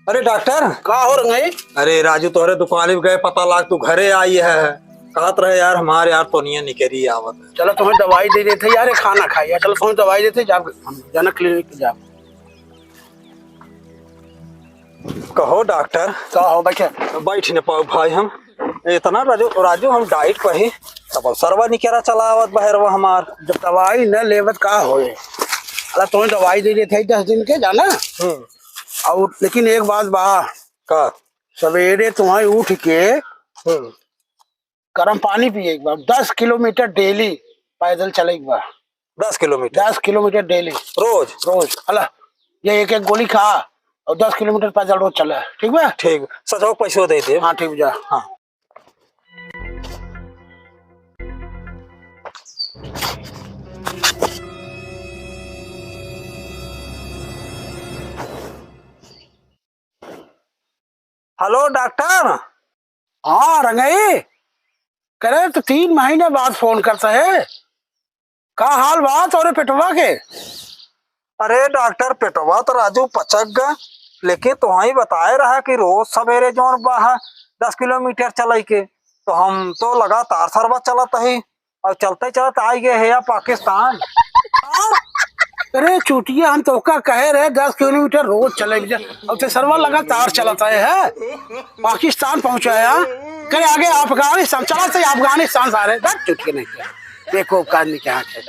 अरे डॉक्टर का हो रंगाई? अरे राजू तोहरे दुकान में गए पता लाग तू घरे आई है कहत रहे यार हमारे यार तो नहीं निकली आवत है। चलो तुम्हें दवाई दे देते यार, खाना खाइए। चलो तुम्हें दवाई देते जा, जाना क्लिनिक पे जा। कहो डॉक्टर। का हो बैठे? बैठ न पाओ भाई हम इतना राजू राजू हम डाइट पर ही तब सरवा निकेरा चलावत बहरवा हमार। जब दवाई न लेवत का होए, अरे तुम्हें दवाई दे देते 10 दिन के जाना। और लेकिन एक बात बा, का सवेरे तुम्हें उठ के गर्म पानी पिए एक बार। 10 किलोमीटर डेली पैदल चले एक बार। 10 किलोमीटर 10 किलोमीटर डेली रोज रोज। अला ये एक एक गोली खा और 10 किलोमीटर पैदल रोज चला, ठीक बा? ठीक सचो पैसो दे दे। हाँ ठीक जा। हाँ हेलो डॉक्टर। हाँ रंगाई, करे तो 3 महीने बाद फोन करता है। का हाल बात और पेटवा के? अरे डॉक्टर पेटवा तो राजू पचक गए लेकिन तुम्हें बताए रहा कि रोज सवेरे जोन बाहर 10 किलोमीटर चले के तो हम तो लगातार सरबत चलत ही और चलते चलते आई गए है पाकिस्तान। अरे चूटिया, हम तो का कहे रहे 10 किलोमीटर रोज चले। अब तो सर्वर लगातार चलता है। पाकिस्तान पहुंचाया, कहीं आगे अफगानिस्तान चला तो अफगानिस्तान सारे चुटके नहीं किया। देखो कान क्या है।